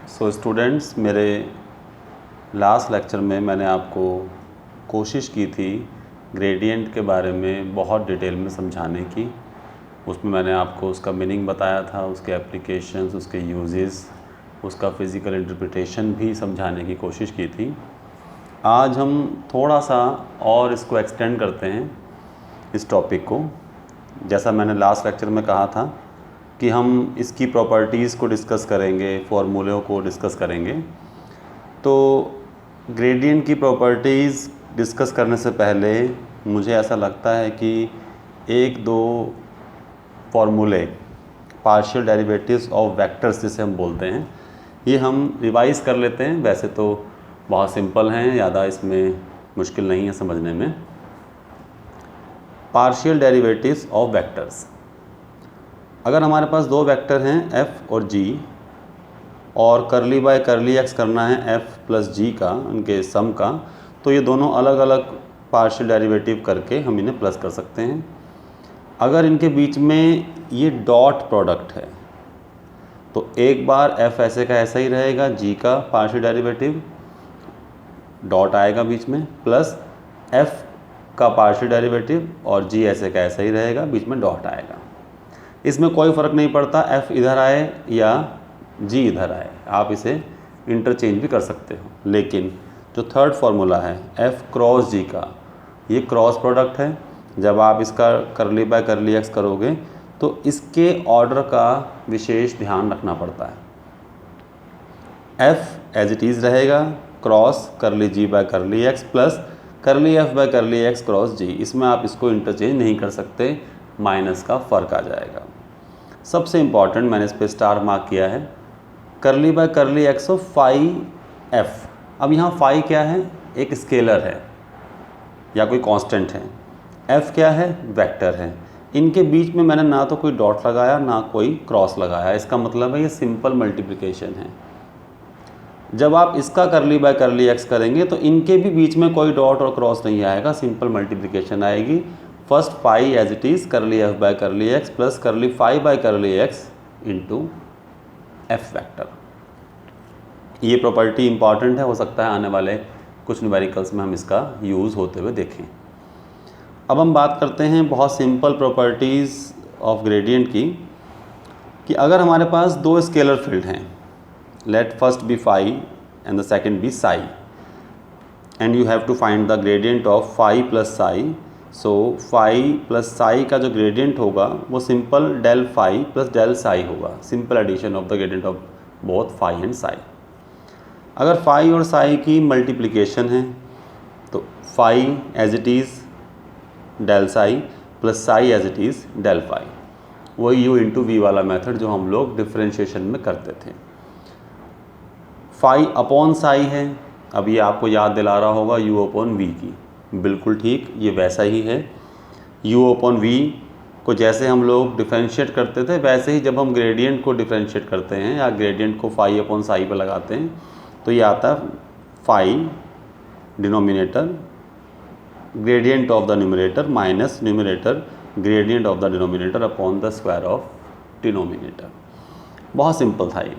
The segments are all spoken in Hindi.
सो स्टूडेंट्स, मेरे लास्ट लेक्चर में मैंने आपको कोशिश की थी ग्रेडियंट के बारे में बहुत डिटेल में समझाने की। उसमें मैंने आपको उसका मीनिंग बताया था, उसके एप्लीकेशंस, उसके यूजेस, उसका फ़िज़िकल इंटरप्रिटेशन भी समझाने की कोशिश की थी। आज हम थोड़ा सा और इसको एक्सटेंड करते हैं, इस टॉपिक को। जैसा मैंने लास्ट लेक्चर में कहा था कि हम इसकी प्रॉपर्टीज़ को डिस्कस करेंगे, फॉर्मूलों को डिस्कस करेंगे। तो ग्रेडियंट की प्रॉपर्टीज़ डिस्कस करने से पहले मुझे ऐसा लगता है कि एक दो फॉर्मूले, पार्शियल डेरिवेटिव्स ऑफ वेक्टर्स जिसे हम बोलते हैं, ये हम रिवाइज़ कर लेते हैं। वैसे तो बहुत सिंपल हैं, ज़्यादा इसमें मुश्किल नहीं है समझने में। पार्शियल डेरिवेटिव्स ऑफ वेक्टर्स, अगर हमारे पास दो वेक्टर हैं f और g और करली बाय करली x करना है f प्लस g का, उनके सम का, तो ये दोनों अलग अलग पार्शियल डेरिवेटिव करके हम इन्हें प्लस कर सकते हैं। अगर इनके बीच में ये डॉट प्रोडक्ट है तो एक बार f ऐसे का ऐसा ही रहेगा, g का पार्शियल डेरिवेटिव डॉट आएगा बीच में, प्लस f का पार्शियल डेरिवेटिव और g ऐसे का ऐसा ही रहेगा, बीच में डॉट आएगा। इसमें कोई फ़र्क नहीं पड़ता f इधर आए या g इधर आए, आप इसे इंटरचेंज भी कर सकते हो। लेकिन जो थर्ड फार्मूला है f क्रॉस g का, ये क्रॉस प्रोडक्ट है। जब आप इसका करली बाय करली x करोगे तो इसके ऑर्डर का विशेष ध्यान रखना पड़ता है। f एज इट इज़ रहेगा, क्रॉस करली g bye curly x plus करली f bye curly x cross g। इसमें आप इसको इंटरचेंज नहीं कर सकते, माइनस का फ़र्क आ जाएगा। सबसे इम्पॉर्टेंट, मैंने इस पर स्टार मार्क किया है, करली by curly x of phi F. अब यहाँ फाई क्या है? एक स्केलर है या कोई कांस्टेंट है। एफ क्या है? वेक्टर है। इनके बीच में मैंने ना तो कोई डॉट लगाया ना कोई क्रॉस लगाया, इसका मतलब है ये सिंपल मल्टीप्लिकेशन है। जब आप इसका करली बाय करली एक्स करेंगे तो इनके भी बीच में कोई डॉट और क्रॉस नहीं आएगा, सिंपल मल्टीप्लिकेशन आएगी। First phi as it is curly f by curly x plus curly phi by curly x into f vector. ये प्रॉपर्टी इंपॉर्टेंट है, हो सकता है आने वाले कुछ न्यूमेरिकल्स में हम इसका यूज़ होते हुए देखें। अब हम बात करते हैं बहुत सिंपल प्रॉपर्टीज़ ऑफ ग्रेडियंट की, कि अगर हमारे पास दो स्केलर फील्ड हैं, let first be phi and the second be psi, and you have to find the gradient of phi plus psi. So phi plus psi का जो ग्रेडियंट होगा वो simple del phi plus del psi होगा, simple addition of the gradient of both phi and psi. अगर फाई और साई की मल्टीप्लिकेशन है तो phi as it is del psi plus psi as it is del phi, वही यू इंटू वी वाला मेथड जो हम लोग डिफरेंशिएशन में करते थे। फाई अपॉन साई है, अब ये आपको याद दिला रहा होगा u अपॉन वी की, बिल्कुल ठीक, ये वैसा ही है। u अपॉन वी को जैसे हम लोग डिफरेंशिएट करते थे, वैसे ही जब हम ग्रेडियंट को डिफरेंशिएट करते हैं या ग्रेडियंट को फाई अपॉन साई पर लगाते हैं तो ये आता है phi denominator gradient of the numerator minus numerator gradient of the denominator upon the square of denominator. बहुत सिंपल था ये।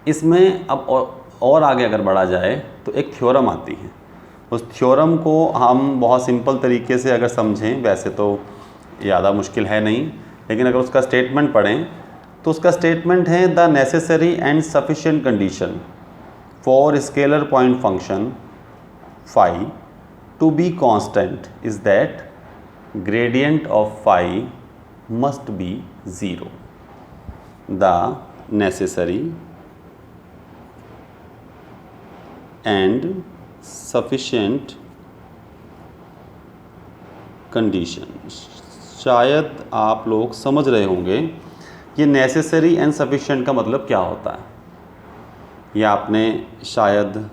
इसमें अब और आगे अगर बढ़ा जाए तो एक थ्योरम आती है। उस थ्योरम को हम बहुत सिंपल तरीके से अगर समझें, वैसे तो ज़्यादा मुश्किल है नहीं, लेकिन अगर उसका स्टेटमेंट पढ़ें तो उसका स्टेटमेंट है the necessary and sufficient condition for scalar point function phi to be constant is that gradient of phi must be zero. The necessary and sufficient condition, शायद आप लोग समझ रहे होंगे ये नेसेसरी एंड सफिशिएंट का मतलब क्या होता है। या आपने शायद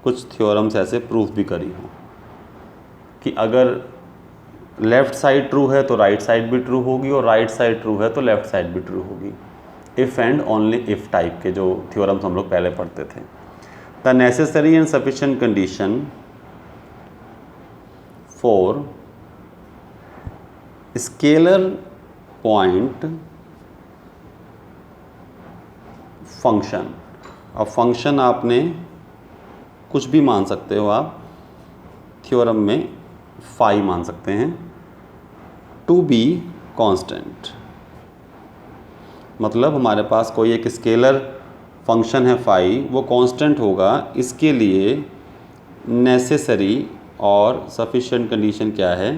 कुछ थ्योरम्स ऐसे प्रूफ भी करी हो कि अगर लेफ़्ट साइड ट्रू है तो राइट साइड भी ट्रू होगी, और राइट साइड ट्रू है तो लेफ़्ट साइड भी ट्रू होगी। If and only if type के जो थ्योरम्स हम लोग पहले पढ़ते थे। The necessary and sufficient condition for scalar point function. अब फंक्शन आपने कुछ भी मान सकते हो आप, थ्योरम में फाई मान सकते हैं, टू बी कांस्टेंट। मतलब हमारे पास कोई एक स्केलर फंक्शन है फाई, वो कांस्टेंट होगा, इसके लिए नेसेसरी और सफिशिएंट कंडीशन क्या है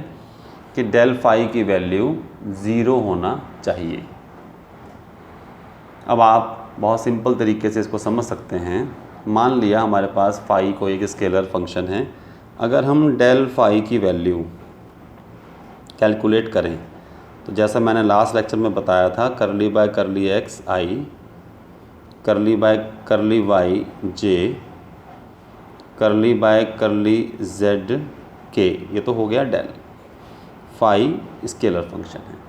कि डेल फाई की वैल्यू 0 होना चाहिए। अब आप बहुत सिंपल तरीके से इसको समझ सकते हैं। मान लिया हमारे पास फाई को एक स्केलर फंक्शन है, अगर हम डेल फाई की वैल्यू कैलकुलेट करें तो जैसा मैंने लास्ट लेक्चर में बताया था, करली बाय करली एक्स आई, करली बाय करली वाई जे, करली बाय करली जेड के, ये तो हो गया डेल फाई स्केलर फंक्शन है।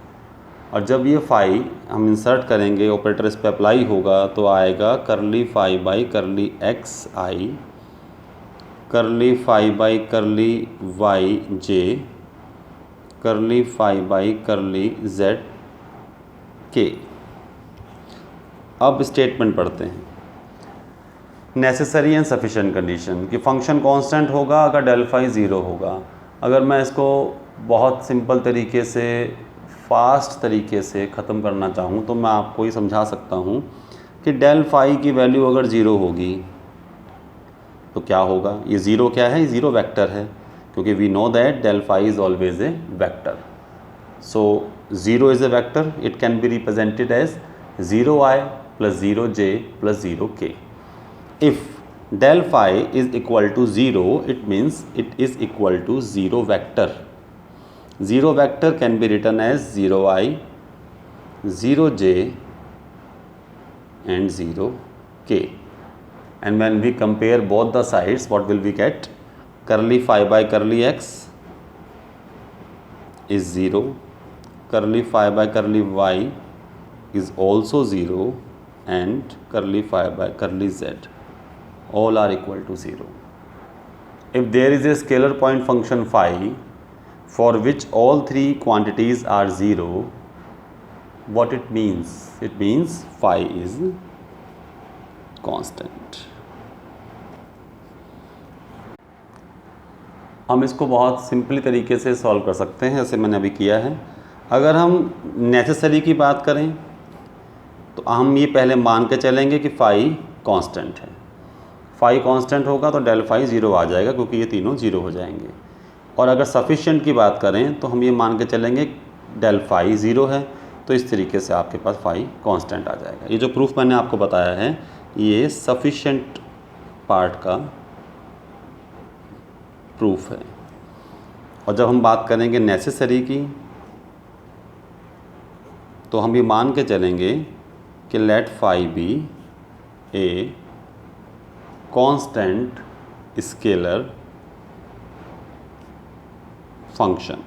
और जब ये फाई हम इंसर्ट करेंगे, ऑपरेटर इस पर अप्लाई होगा, तो आएगा करली फाई बाई करली एक्स आई, करली फाई बाई करली वाई जे, करली फाई बाई करली जेड के। अब स्टेटमेंट पढ़ते हैं। नेसेसरी एंड सफिशिएंट कंडीशन कि फंक्शन कांस्टेंट होगा अगर डेल फाई 0 होगा। अगर मैं इसको बहुत सिंपल तरीके से, फास्ट तरीके से ख़त्म करना चाहूँ तो मैं आपको ये समझा सकता हूँ कि डेल फाई की वैल्यू अगर 0 होगी तो क्या होगा। ये 0 क्या है, ये 0 वेक्टर है, क्योंकि we know that del phi is always a vector. So 0 is a vector, it can be represented as 0i plus 0j plus 0k. If del phi is equal to 0, it means it is equal to 0 vector. 0 vector can be written as 0i, 0j and 0k. And when we compare both the sides, what will we get? Curly phi by curly x is 0, curly phi by curly y is also 0, and curly phi by curly z all are equal to 0. If there is a scalar point function phi for which all three quantities are 0, what it means? It means phi is constant. हम इसको बहुत सिंपली तरीके से सॉल्व कर सकते हैं, जैसे मैंने अभी किया है। अगर हम नेसेसरी की बात करें तो हम ये पहले मान के चलेंगे कि फाई कांस्टेंट है। फाई कांस्टेंट होगा तो डेल फाई 0 आ जाएगा, क्योंकि ये तीनों 0 हो जाएंगे। और अगर सफिशिएंट की बात करें तो हम ये मान के चलेंगे डेल फाई 0 है, तो इस तरीके से आपके पास फाई कांस्टेंट आ जाएगा। ये जो प्रूफ मैंने आपको बताया है, ये सफिशिएंट पार्ट का प्रूफ है। और जब हम बात करेंगे नेसेसरी की, तो हम ये मान के चलेंगे कि let phi be a constant scalar function.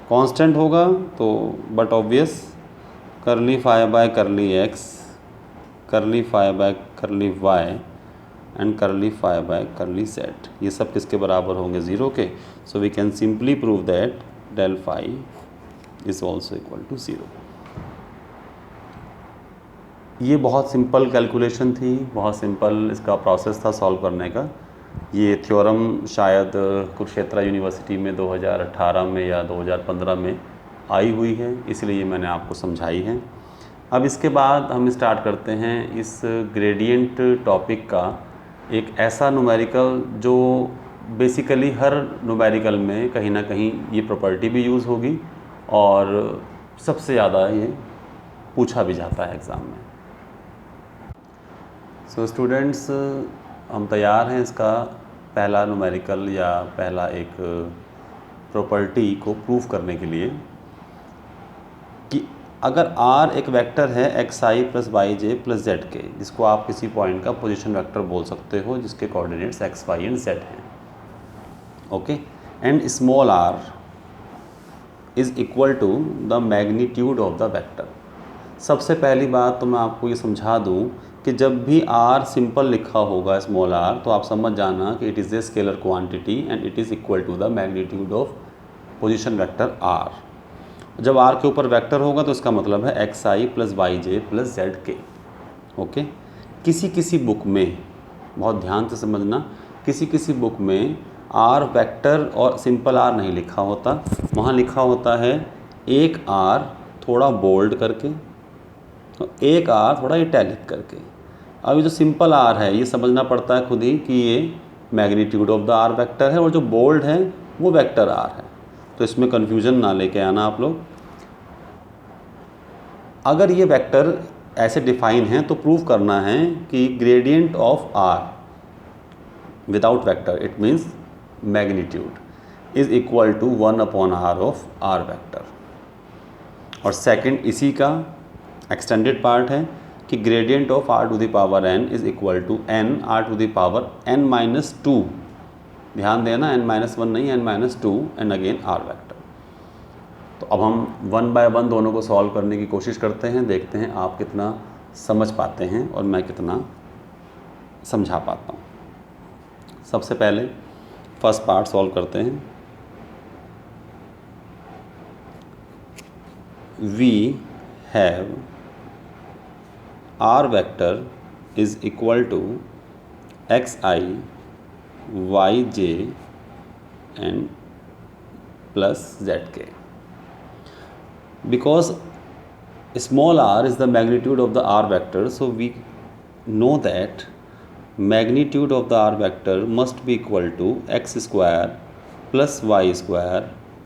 Constant होगा तो but obviously curly phi by curly x, curly phi by curly y and curly phi by curly z, ये सब किसके बराबर होंगे? 0 के। So we can simply prove that del phi is also equal to 0। ये बहुत सिंपल कैलकुलेशन थी, बहुत सिंपल इसका प्रोसेस था सॉल्व करने का। ये थ्योरम शायद कुरुक्षेत्र यूनिवर्सिटी में 2018 में या 2015 में आई हुई है, इसलिए मैंने आपको समझाई है। अब इसके बाद हम स्टार्ट करते हैं इस ग्रेडियंट टॉपिक का एक ऐसा न्यूमेरिकल जो बेसिकली हर न्यूमेरिकल में कहीं ना कहीं ये प्रॉपर्टी भी यूज़ होगी और सबसे ज़्यादा ये पूछा भी जाता है एग्ज़ाम में। सो स्टूडेंट्स, हम तैयार हैं इसका पहला न्यूमेरिकल या पहला एक प्रॉपर्टी को प्रूफ करने के लिए कि अगर R एक वेक्टर है xi plus y j plus z के, जिसको आप किसी पॉइंट का पोजीशन वेक्टर बोल सकते हो, जिसके coordinates x, y and z हैं, okay, and small r is equal to the magnitude of the vector. सबसे पहली बात तो मैं आपको ये समझा दूँ कि जब भी r सिंपल लिखा होगा स्मॉल r, तो आप समझ जाना कि it is a scalar quantity and it is equal to the magnitude of position vector r। जब आर के ऊपर वेक्टर होगा तो इसका मतलब है x i plus y j plus z k. Okay, किसी किसी बुक में, बहुत ध्यान से समझना, किसी किसी बुक में आर वेक्टर और सिंपल आर नहीं लिखा होता, वहाँ लिखा होता है एक आर थोड़ा बोल्ड करके, तो एक आर थोड़ा इटैलिक करके। अब ये जो सिंपल आर है ये समझना पड़ता है खुद ही कि ये magnitude of the r vector है, और जो बोल्ड है वो वेक्टर आर है। तो इसमें कन्फ्यूजन ना लेके आना आप लोग। अगर ये वेक्टर ऐसे डिफाइन है तो प्रूव करना है कि gradient of r without vector, it means magnitude, is equal to 1/r of r vector. और सेकंड इसी का एक्सटेंडेड पार्ट है कि gradient of r to the power n is equal to n r to the power n-2। ध्यान देना, n-1 नहीं, n-2 and again r vector. तो अब हम 1 बाय 1 दोनों को सॉल्व करने की कोशिश करते हैं, देखते हैं आप कितना समझ पाते हैं और मैं कितना समझा पाता हूँ। सबसे पहले फर्स्ट पार्ट सॉल्व करते हैं। We have r vector is equal to xi yj and plus zk. Because small r is the magnitude of the r vector, so we know that magnitude of the r vector must be equal to x square plus y square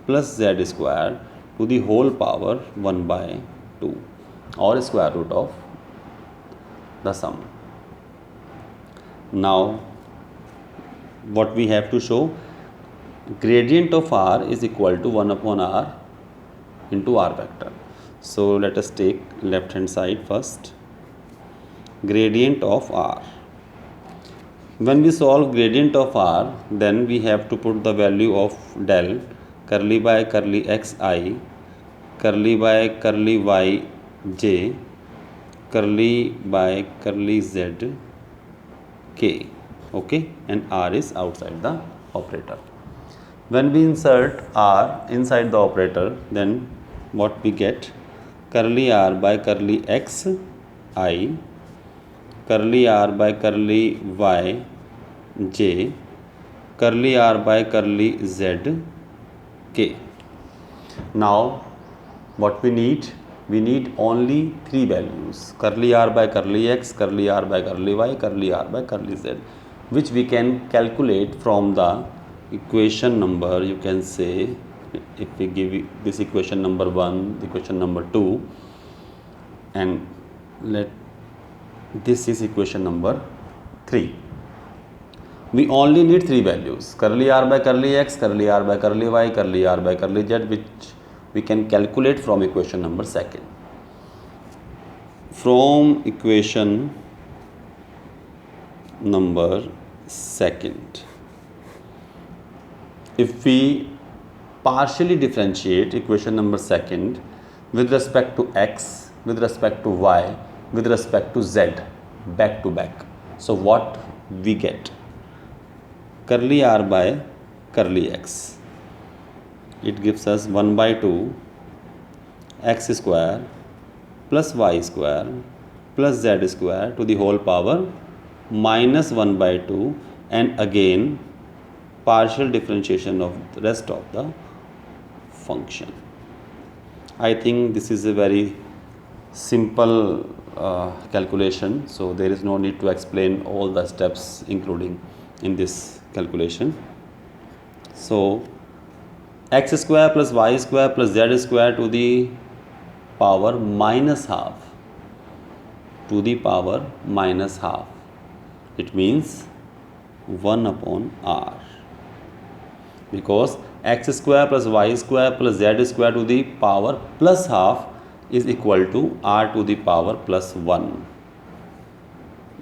plus z square to the whole power 1/2 or square root of the sum. Now what we have to show, gradient of r is equal to 1/r into r vector. So let us take left hand side first. Gradient of r. When we solve gradient of r, then we have to put the value of del curly by curly xi curly by curly yj curly by curly z k. Okay, and r is outside the operator. When we insert r inside the operator, then what we get, curly r by curly x I curly r by curly y j curly r by curly z k. Now what we need only three values, curly r by curly x, curly r by curly y, curly r by curly z, which we can calculate from the equation number. You can say, if we give this equation number 1, equation number 2, and this is equation number 3. We only need three values, curly r by curly x, curly r by curly y, curly r by curly z, which we can calculate from equation number 2. From equation number 2, if we partially differentiate equation number 2 with respect to x, with respect to y, with respect to z, back to back, so what we get, curly r by curly x, it gives us 1/2 x square plus y square plus z square to the whole power minus 1/2, and again partial differentiation of the rest of the function. I think this is a very simple calculation, so there is no need to explain all the steps including in this calculation. So x square plus y square plus z square to the power minus half, to the power minus half, it means 1/r, because x square plus y square plus z square to the power plus half is equal to r to the power plus 1.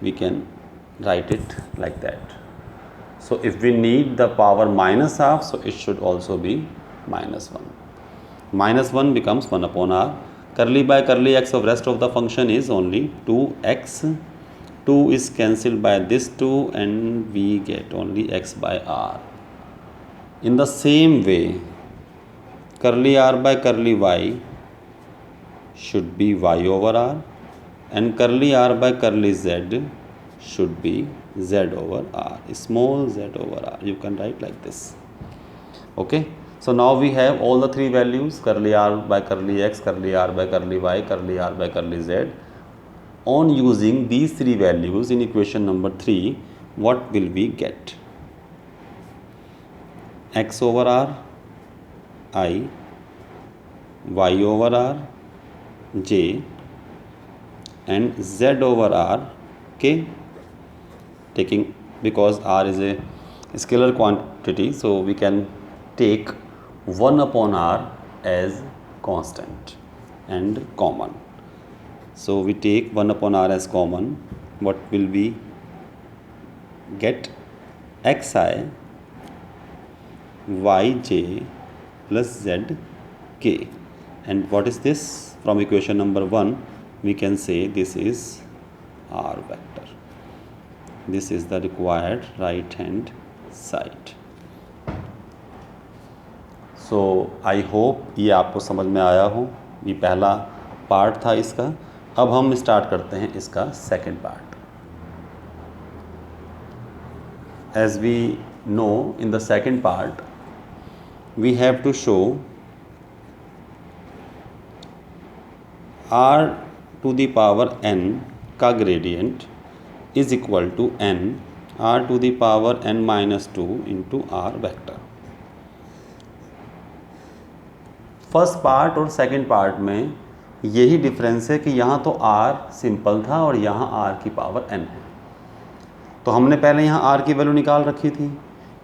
We can write it like that. So if we need the power minus half, so it should also be minus 1. Minus 1 becomes 1/r. Curly by curly x of rest of the function is only 2x. 2 is cancelled by this 2 and we get only x by r. In the same way, curly r by curly y should be y over r, and curly r by curly z should be z over r, small z over r. You can write like this. Okay, so now we have all the three values, curly r by curly x, curly r by curly y, curly r by curly z. On using these three values in equation number 3, what will we get? X over r I, y over r j, and z over r k, taking, because r is a scalar quantity, so we can take 1 upon r as constant and common. So we take 1 upon r as common. What will we get? xi yj plus zk. And what is this? From equation number 1 we can say this is r vector. This is the required right hand side. So I hope ये आपको समझ में आया हो. ये पहला पार्ट था इसका. अब हम स्टार्ट करते हैं इसका second part. As we know, in the second part we have to show r to the power n का gradient is equal to n r to the power n minus 2 into r vector. First part और सेकंड पार्ट में यही डिफरेंस है कि यहाँ तो r सिंपल था और यहाँ r की पावर n है. तो हमने पहले यहाँ r की वैल्यू निकाल रखी थी.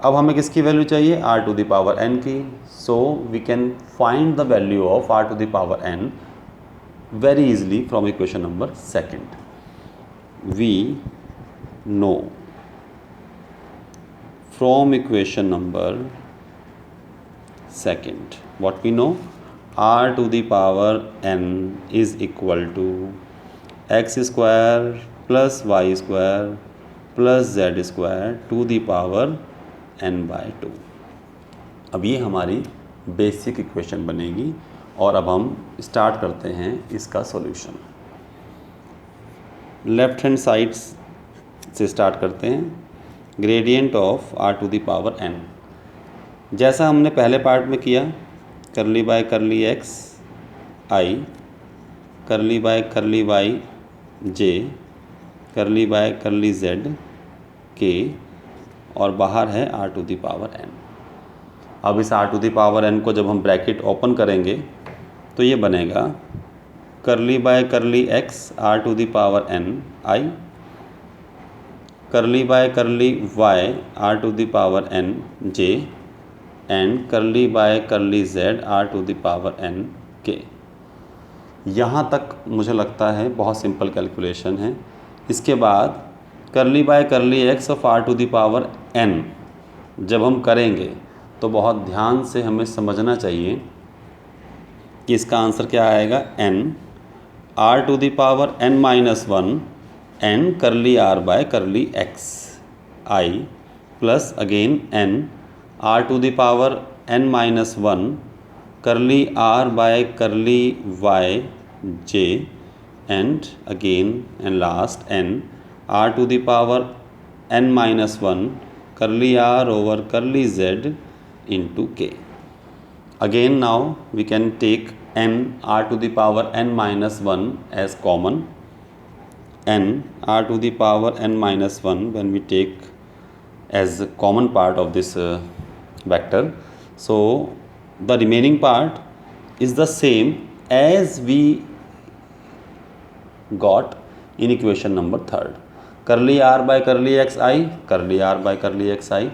अब हमें किसकी वैल्यू चाहिए? r to the power n की. So we can find the value of r to the power n very easily from equation number 2. We know from equation number 2 what we know? r to the power n is equal to x square plus y square plus z square to the power n by 2. अब ये हमारी बेसिक इक्वेशन बनेगी और अब हम स्टार्ट करते हैं इसका सॉल्यूशन. लेफ्ट हैंड साइड से स्टार्ट करते हैं. Gradient of r to the power n, जैसा हमने पहले पार्ट में किया, करली by curly x i, curly by curly y j, curly by curly z k, और बाहर है r to the power n. अब इस r to the power n को जब हम ब्रैकेट ओपन करेंगे तो ये बनेगा करली by curly x r to the power n i, curly by curly y r to the power n j, and curly by curly z r to the power n k. यहाँ तक मुझे लगता है बहुत सिंपल कैलकुलेशन है. इसके बाद करली by curly x of r to the power n जब हम करेंगे तो बहुत ध्यान से हमें समझना चाहिए कि इसका आंसर क्या आएगा? n r to the power n minus 1 n curly r by curly x i plus again n r to the power n minus 1 curly r by curly y j, and again and last n r to the power n minus 1 curly r over करली z into k. Again now we can take n r to the power n minus 1 as common. n r to the power n minus 1 when we take as a common part of this vector. So the remaining part is the same as we got in equation number 3. करली r by करली x i, करली r by करली x i,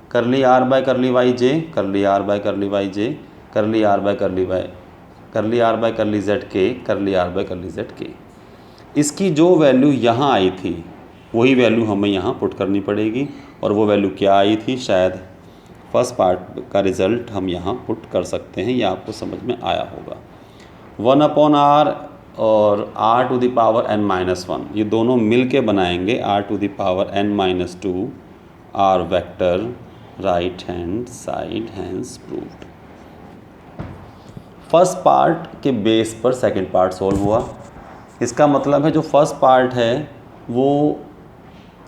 करली r by करली y j, करली r by करली y j, करली r by करली y, करली r by करली z k, करली r by करली z k. इसकी जो वैल्यू यहाँ आई थी वही वैल्यू हमें यहाँ पुट करनी पड़ेगी. और वो वैल्यू क्या आई थी? शायद फर्स्ट पार्ट का रिज़ल्ट हम यहाँ पुट कर सकते हैं. ये आपको समझ में आया होगा. 1 अपॉन r और r to the power n minus 1, ये दोनों मिल के बनाएंगे r to the power n minus 2 r vector right hand side hands proved. First part के बेस पर सेकंड पार्ट सॉल्व हुआ। इसका मतलब है जो फर्स्ट पार्ट है वो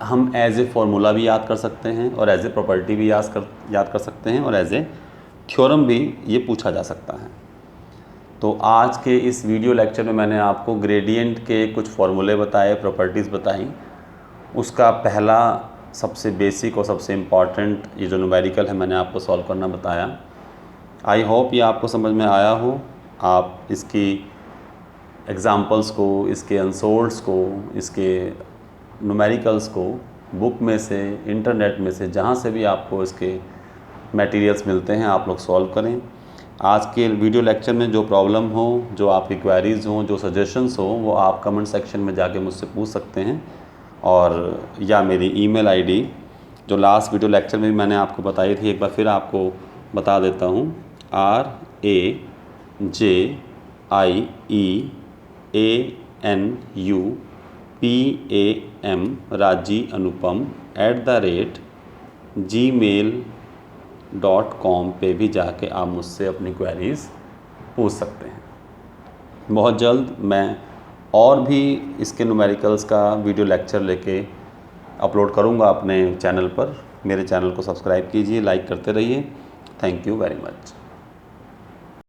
हम एज ए फॉर्मूला भी याद कर सकते हैं और एज ए प्रॉपर्टी भी याद कर सकते हैं और एज ए थ्योरम भी ये पूछा जा सकता है। तो आज के इस वीडियो लेक्चर में मैंने आपको ग्रेडियंट के कुछ फॉर्मूले बताए, प्रॉपर्टीज़ बताई। उसका पहला सबसे बेसिक और सबसे इम्पॉर्टेंट ये जो न्यूमेरिकल है मैंने आपको सॉल्व करना बताया। आई होप ये आपको समझ में आया हो। आप इसकी एग्ज़ाम्पल्स को, इसके आंसर्स को, इसके न्यूमेरिकल्स को बुक में से, इंटरनेट में से, जहाँ से भी आपको इसके मटेरियल्स मिलते हैं आप लोग सॉल्व करें। आज के वीडियो लेक्चर में जो प्रॉब्लम हो, जो आपकी क्वेरीज़ हों, जो सजेशंस हो, वो आप कमेंट सेक्शन में जाके मुझसे पूछ सकते हैं। और या मेरी ईमेल आईडी जो लास्ट वीडियो लेक्चर में भी मैंने आपको बताई थी, एक बार फिर आपको बता देता हूँ, rajianupam@gmail.com पे भी जाके आप मुझसे अपनी क्वेरीज़ पूछ सकते हैं। बहुत जल्द मैं और भी इसके न्यूमेरिकल्स का वीडियो लेक्चर लेके अपलोड करूँगा अपने चैनल पर। मेरे चैनल को सब्सक्राइब कीजिए, लाइक करते रहिए। Thank you very much.